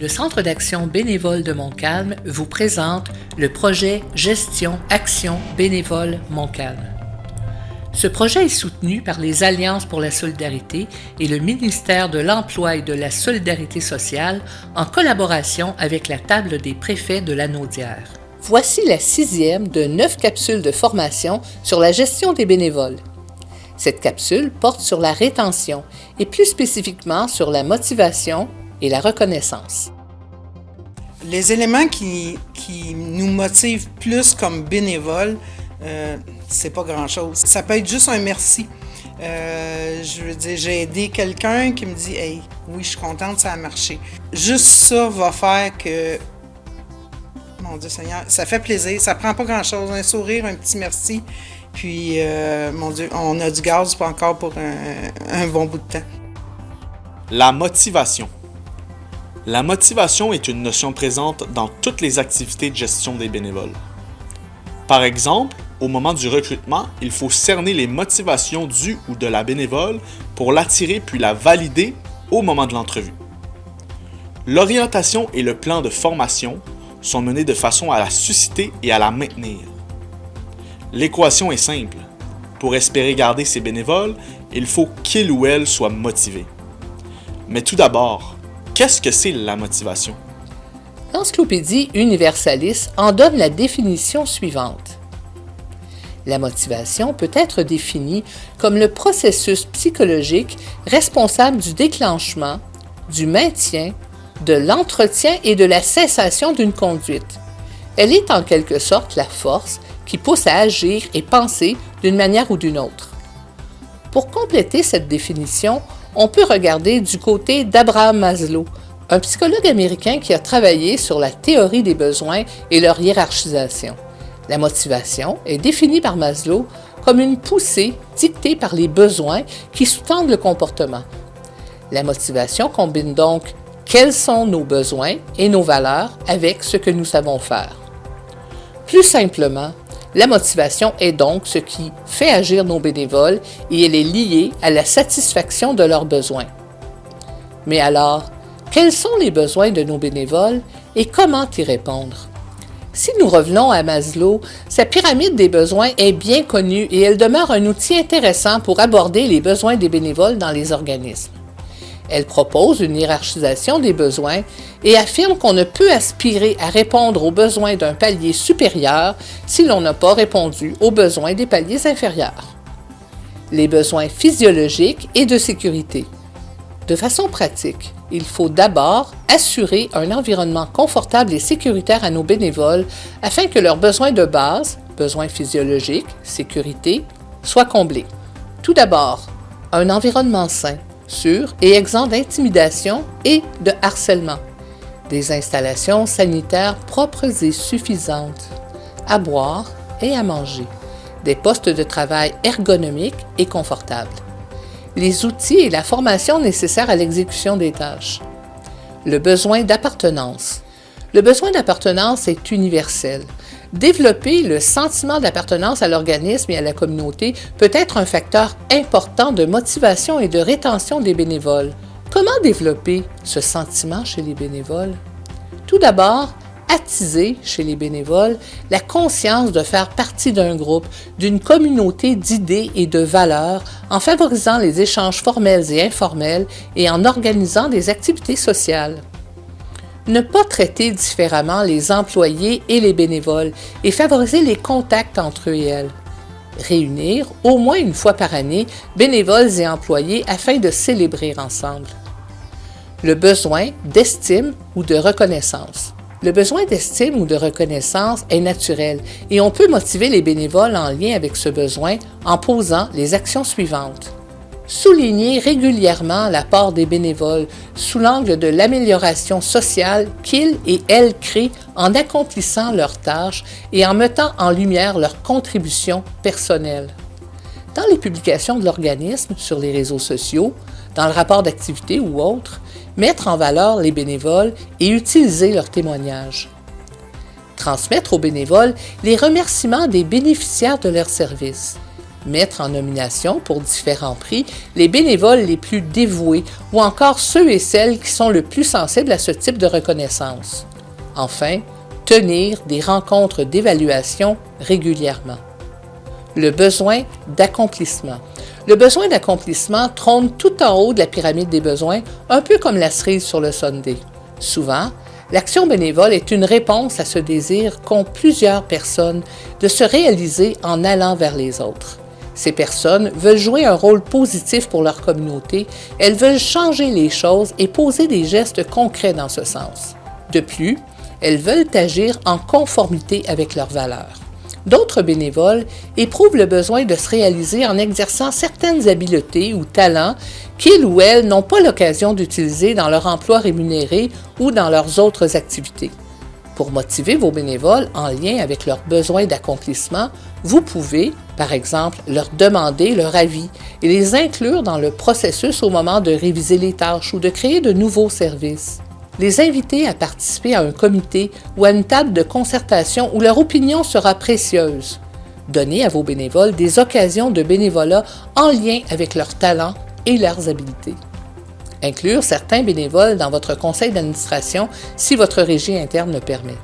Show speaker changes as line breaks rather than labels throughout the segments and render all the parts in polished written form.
Le Centre d'action bénévole de Montcalm vous présente le projet Gestion Action bénévole Montcalm. Ce projet est soutenu par les Alliances pour la solidarité et le ministère de l'Emploi et de la Solidarité sociale en collaboration avec la table des préfets de la Naudière. Voici la 6e de 9 capsules de formation sur la gestion des bénévoles. Cette capsule porte sur la rétention et plus spécifiquement sur la motivation et la reconnaissance.
Les éléments qui nous motivent plus comme bénévoles, c'est pas grand-chose. Ça peut être juste un merci. Je veux dire, j'ai aidé quelqu'un qui me dit « Hey, oui, je suis contente, ça a marché ». Juste ça va faire que, mon Dieu Seigneur, ça fait plaisir, ça prend pas grand-chose. Un sourire, un petit merci, puis, mon Dieu, on a du gaz pour un bon bout de temps.
La motivation. La motivation est une notion présente dans toutes les activités de gestion des bénévoles. Par exemple, au moment du recrutement, il faut cerner les motivations du ou de la bénévole pour l'attirer puis la valider au moment de l'entrevue. L'orientation et le plan de formation sont menés de façon à la susciter et à la maintenir. L'équation est simple. Pour espérer garder ses bénévoles, il faut qu'il ou elle soit motivé. Mais tout d'abord, qu'est-ce que c'est la motivation?
L'Encyclopédie Universalis en donne la définition suivante. La motivation peut être définie comme le processus psychologique responsable du déclenchement, du maintien, de l'entretien et de la cessation d'une conduite. Elle est en quelque sorte la force qui pousse à agir et penser d'une manière ou d'une autre. Pour compléter cette définition, on peut regarder du côté d'Abraham Maslow, un psychologue américain qui a travaillé sur la théorie des besoins et leur hiérarchisation. La motivation est définie par Maslow comme une poussée dictée par les besoins qui sous-tendent le comportement. La motivation combine donc quels sont nos besoins et nos valeurs avec ce que nous savons faire. Plus simplement, la motivation est donc ce qui fait agir nos bénévoles et elle est liée à la satisfaction de leurs besoins. Mais alors, quels sont les besoins de nos bénévoles et comment y répondre? Si nous revenons à Maslow, sa pyramide des besoins est bien connue et elle demeure un outil intéressant pour aborder les besoins des bénévoles dans les organismes. Elle propose une hiérarchisation des besoins et affirme qu'on ne peut aspirer à répondre aux besoins d'un palier supérieur si l'on n'a pas répondu aux besoins des paliers inférieurs. Les besoins physiologiques et de sécurité. De façon pratique, il faut d'abord assurer un environnement confortable et sécuritaire à nos bénévoles afin que leurs besoins de base, besoins physiologiques, sécurité, soient comblés. Tout d'abord, un environnement sain, sûr et exempt d'intimidation et de harcèlement. Des installations sanitaires propres et suffisantes, à boire et à manger. Des postes de travail ergonomiques et confortables. Les outils et la formation nécessaires à l'exécution des tâches. Le besoin d'appartenance. Le besoin d'appartenance est universel. Développer le sentiment d'appartenance à l'organisme et à la communauté peut être un facteur important de motivation et de rétention des bénévoles. Comment développer ce sentiment chez les bénévoles? Tout d'abord, attiser chez les bénévoles la conscience de faire partie d'un groupe, d'une communauté d'idées et de valeurs en favorisant les échanges formels et informels et en organisant des activités sociales. Ne pas traiter différemment les employés et les bénévoles et favoriser les contacts entre eux et elles. Réunir, au moins une fois par année, bénévoles et employés afin de célébrer ensemble. Le besoin d'estime ou de reconnaissance. Le besoin d'estime ou de reconnaissance est naturel et on peut motiver les bénévoles en lien avec ce besoin en posant les actions suivantes. Souligner régulièrement l'apport des bénévoles sous l'angle de l'amélioration sociale qu'ils et elles créent en accomplissant leurs tâches et en mettant en lumière leurs contributions personnelles. Dans les publications de l'organisme sur les réseaux sociaux, dans le rapport d'activité ou autre, mettre en valeur les bénévoles et utiliser leurs témoignages. Transmettre aux bénévoles les remerciements des bénéficiaires de leurs services. Mettre en nomination pour différents prix les bénévoles les plus dévoués ou encore ceux et celles qui sont le plus sensibles à ce type de reconnaissance. Enfin, tenir des rencontres d'évaluation régulièrement. Le besoin d'accomplissement. Le besoin d'accomplissement trône tout en haut de la pyramide des besoins, un peu comme la cerise sur le sundae. Souvent, l'action bénévole est une réponse à ce désir qu'ont plusieurs personnes de se réaliser en allant vers les autres. Ces personnes veulent jouer un rôle positif pour leur communauté, elles veulent changer les choses et poser des gestes concrets dans ce sens. De plus, elles veulent agir en conformité avec leurs valeurs. D'autres bénévoles éprouvent le besoin de se réaliser en exerçant certaines habiletés ou talents qu'ils ou elles n'ont pas l'occasion d'utiliser dans leur emploi rémunéré ou dans leurs autres activités. Pour motiver vos bénévoles en lien avec leurs besoins d'accomplissement, vous pouvez, par exemple, leur demander leur avis et les inclure dans le processus au moment de réviser les tâches ou de créer de nouveaux services. Les inviter à participer à un comité ou à une table de concertation où leur opinion sera précieuse. Donnez à vos bénévoles des occasions de bénévolat en lien avec leurs talents et leurs habiletés. Inclure certains bénévoles dans votre conseil d'administration si votre régie interne le permet.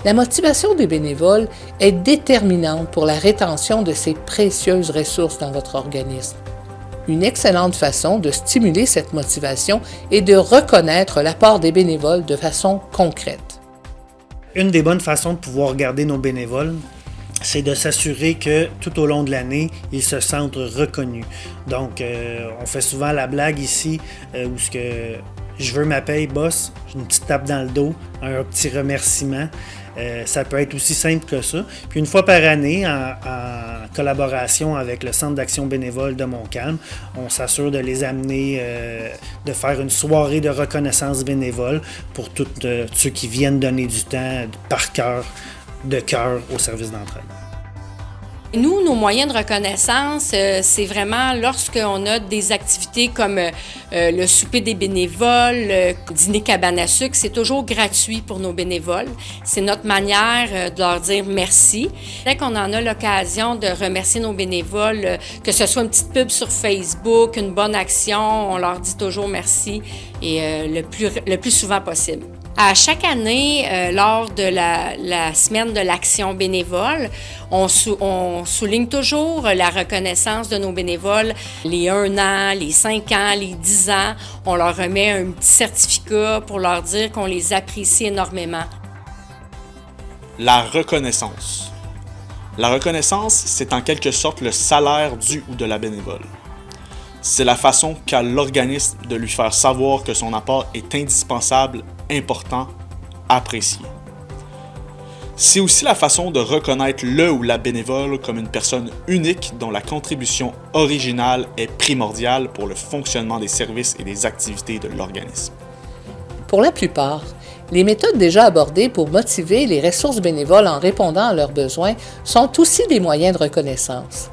La motivation des bénévoles est déterminante pour la rétention de ces précieuses ressources dans votre organisme. Une excellente façon de stimuler cette motivation est de reconnaître l'apport des bénévoles de façon concrète.
Une des bonnes façons de pouvoir garder nos bénévoles, c'est de s'assurer que tout au long de l'année, ils se sentent reconnus. Donc, on fait souvent la blague ici où ce que je veux ma paye, boss, une petite tape dans le dos, un petit remerciement. Ça peut être aussi simple que ça. Puis une fois par année, en collaboration avec le Centre d'action bénévole de Montcalm, on s'assure de les amener, de faire une soirée de reconnaissance bénévole pour tous ceux qui viennent donner du temps par cœur, de cœur au service d'entraide.
Nous, nos moyens de reconnaissance, c'est vraiment lorsqu'on a des activités comme le souper des bénévoles, le dîner cabane à sucre, c'est toujours gratuit pour nos bénévoles. C'est notre manière de leur dire merci. Dès qu'on en a l'occasion de remercier nos bénévoles, que ce soit une petite pub sur Facebook, une bonne action, on leur dit toujours merci et le plus souvent possible. À chaque année, lors de la semaine de l'action bénévole, on souligne toujours la reconnaissance de nos bénévoles. Les 1 an, les 5 ans, les 10 ans, on leur remet un petit certificat pour leur dire qu'on les apprécie énormément.
La reconnaissance. La reconnaissance, c'est en quelque sorte le salaire du ou de la bénévole. C'est la façon qu'a l'organisme de lui faire savoir que son apport est indispensable, important, apprécié. C'est aussi la façon de reconnaître le ou la bénévole comme une personne unique dont la contribution originale est primordiale pour le fonctionnement des services et des activités de l'organisme.
Pour la plupart, les méthodes déjà abordées pour motiver les ressources bénévoles en répondant à leurs besoins sont aussi des moyens de reconnaissance.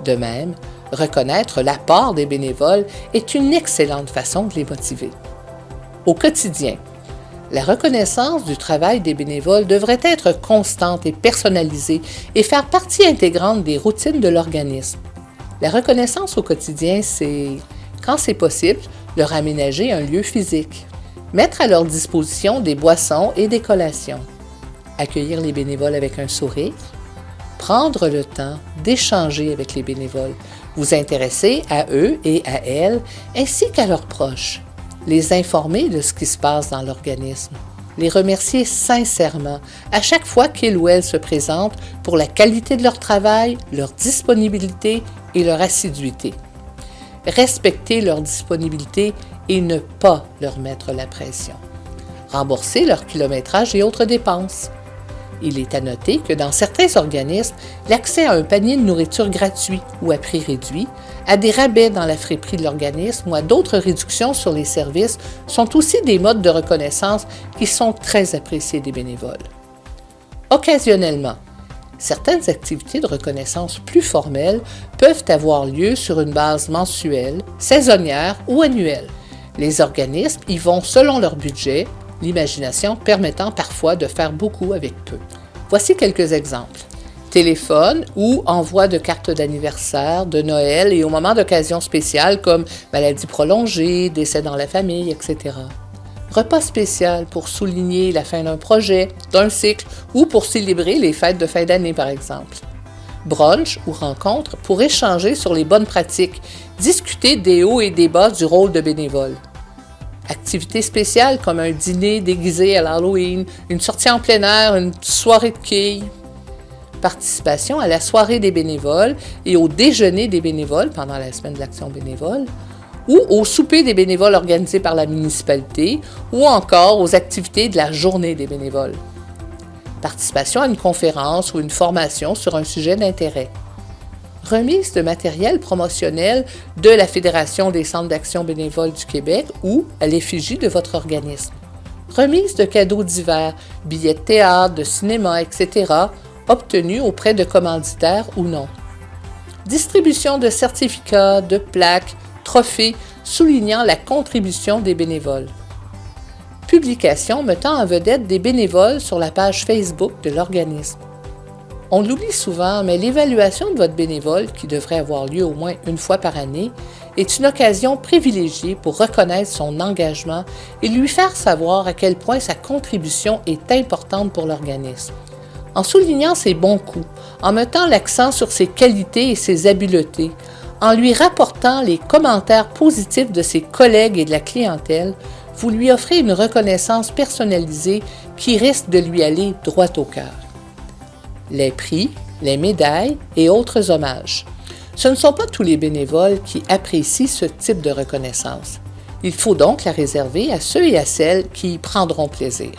De même, reconnaître l'apport des bénévoles est une excellente façon de les motiver. Au quotidien, la reconnaissance du travail des bénévoles devrait être constante et personnalisée et faire partie intégrante des routines de l'organisme. La reconnaissance au quotidien, c'est, quand c'est possible, leur aménager un lieu physique, mettre à leur disposition des boissons et des collations, accueillir les bénévoles avec un sourire, prendre le temps d'échanger avec les bénévoles, vous intéresser à eux et à elles, ainsi qu'à leurs proches, les informer de ce qui se passe dans l'organisme, les remercier sincèrement à chaque fois qu'ils ou elles se présentent pour la qualité de leur travail, leur disponibilité et leur assiduité. Respecter leur disponibilité et ne pas leur mettre la pression. Rembourser leur kilométrage et autres dépenses. Il est à noter que dans certains organismes, l'accès à un panier de nourriture gratuit ou à prix réduit, à des rabais dans la friperie de l'organisme ou à d'autres réductions sur les services sont aussi des modes de reconnaissance qui sont très appréciés des bénévoles. Occasionnellement, certaines activités de reconnaissance plus formelles peuvent avoir lieu sur une base mensuelle, saisonnière ou annuelle. Les organismes y vont selon leur budget, l'imagination permettant parfois de faire beaucoup avec peu. Voici quelques exemples. téléphone ou envoi de cartes d'anniversaire, de Noël et au moment d'occasions spéciales comme maladie prolongée, décès dans la famille, etc. Repas spécial pour souligner la fin d'un projet, d'un cycle ou pour célébrer les fêtes de fin d'année par exemple. Brunch ou rencontre pour échanger sur les bonnes pratiques, discuter des hauts et des bas du rôle de bénévole. Activités spéciales comme un dîner déguisé à l'Halloween, une sortie en plein air, une soirée de quilles. Participation à la soirée des bénévoles et au déjeuner des bénévoles pendant la semaine de l'action bénévole, ou au souper des bénévoles organisé par la municipalité, ou encore aux activités de la journée des bénévoles. Participation à une conférence ou une formation sur un sujet d'intérêt. Remise de matériel promotionnel de la Fédération des centres d'action bénévole du Québec ou à l'effigie de votre organisme. Remise de cadeaux divers, billets de théâtre, de cinéma, etc., obtenus auprès de commanditaires ou non. Distribution de certificats, de plaques, trophées soulignant la contribution des bénévoles. Publication mettant en vedette des bénévoles sur la page Facebook de l'organisme. On l'oublie souvent, mais l'évaluation de votre bénévole, qui devrait avoir lieu au moins une fois par année, est une occasion privilégiée pour reconnaître son engagement et lui faire savoir à quel point sa contribution est importante pour l'organisme. En soulignant ses bons coups, en mettant l'accent sur ses qualités et ses habiletés, en lui rapportant les commentaires positifs de ses collègues et de la clientèle, vous lui offrez une reconnaissance personnalisée qui risque de lui aller droit au cœur. Les prix, les médailles et autres hommages. Ce ne sont pas tous les bénévoles qui apprécient ce type de reconnaissance. Il faut donc la réserver à ceux et à celles qui y prendront plaisir.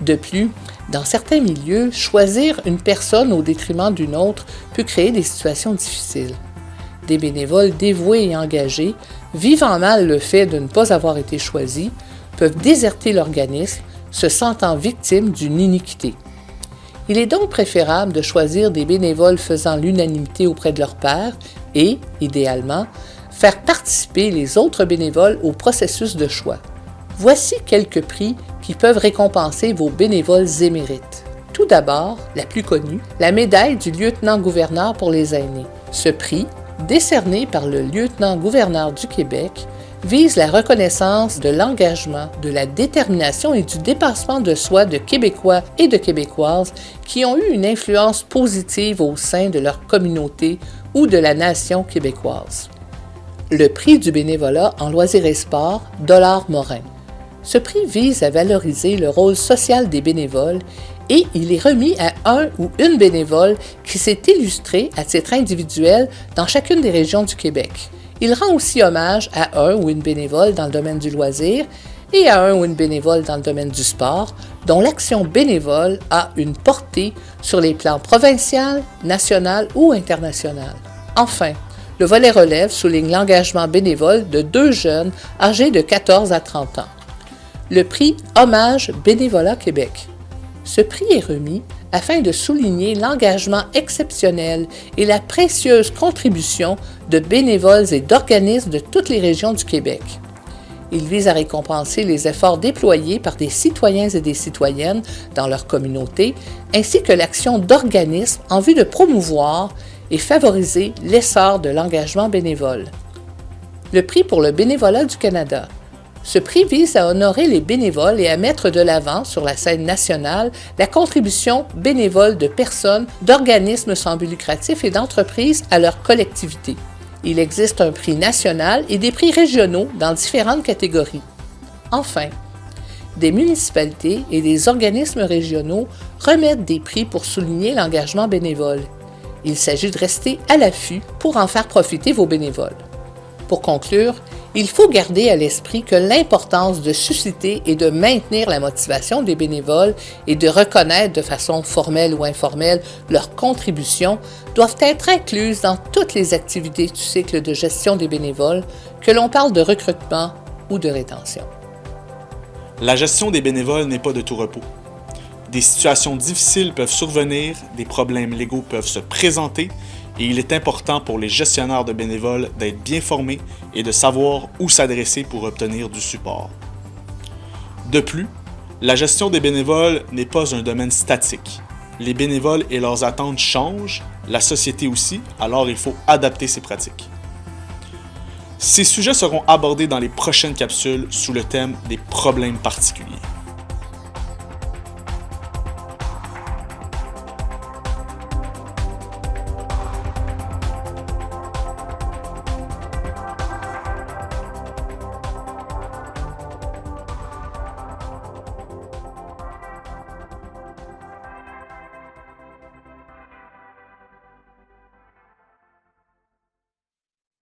De plus, dans certains milieux, choisir une personne au détriment d'une autre peut créer des situations difficiles. Des bénévoles dévoués et engagés, vivant mal le fait de ne pas avoir été choisis, peuvent déserter l'organisme, se sentant victimes d'une iniquité. Il est donc préférable de choisir des bénévoles faisant l'unanimité auprès de leur pairs et, idéalement, faire participer les autres bénévoles au processus de choix. Voici quelques prix qui peuvent récompenser vos bénévoles émérites. Tout d'abord, la plus connue, la médaille du lieutenant-gouverneur pour les aînés. Ce prix, décerné par le lieutenant-gouverneur du Québec, vise la reconnaissance de l'engagement, de la détermination et du dépassement de soi de Québécois et de Québécoises qui ont eu une influence positive au sein de leur communauté ou de la nation québécoise. Le prix du bénévolat en loisirs et sports, $ Morin. Ce prix vise à valoriser le rôle social des bénévoles et il est remis à un ou une bénévole qui s'est illustré à titre individuel dans chacune des régions du Québec. Il rend aussi hommage à un ou une bénévole dans le domaine du loisir et à un ou une bénévole dans le domaine du sport, dont l'action bénévole a une portée sur les plans provincial, national ou international. Enfin, le volet relève souligne l'engagement bénévole de 2 jeunes âgés de 14 à 30 ans. Le prix Hommage Bénévolat Québec. Ce prix est remis afin de souligner l'engagement exceptionnel et la précieuse contribution de bénévoles et d'organismes de toutes les régions du Québec. Il vise à récompenser les efforts déployés par des citoyens et des citoyennes dans leur communauté, ainsi que l'action d'organismes en vue de promouvoir et favoriser l'essor de l'engagement bénévole. Le prix pour le bénévolat du Canada. Ce prix vise à honorer les bénévoles et à mettre de l'avant sur la scène nationale la contribution bénévole de personnes, d'organismes sans but lucratif et d'entreprises à leur collectivité. Il existe un prix national et des prix régionaux dans différentes catégories. Enfin, des municipalités et des organismes régionaux remettent des prix pour souligner l'engagement bénévole. Il s'agit de rester à l'affût pour en faire profiter vos bénévoles. Pour conclure, il faut garder à l'esprit que l'importance de susciter et de maintenir la motivation des bénévoles et de reconnaître de façon formelle ou informelle leurs contributions doivent être incluses dans toutes les activités du cycle de gestion des bénévoles, que l'on parle de recrutement ou de rétention.
La gestion des bénévoles n'est pas de tout repos. Des situations difficiles peuvent survenir, des problèmes légaux peuvent se présenter, et il est important pour les gestionnaires de bénévoles d'être bien formés et de savoir où s'adresser pour obtenir du support. De plus, la gestion des bénévoles n'est pas un domaine statique. Les bénévoles et leurs attentes changent, la société aussi, alors il faut adapter ses pratiques. Ces sujets seront abordés dans les prochaines capsules sous le thème des problèmes particuliers.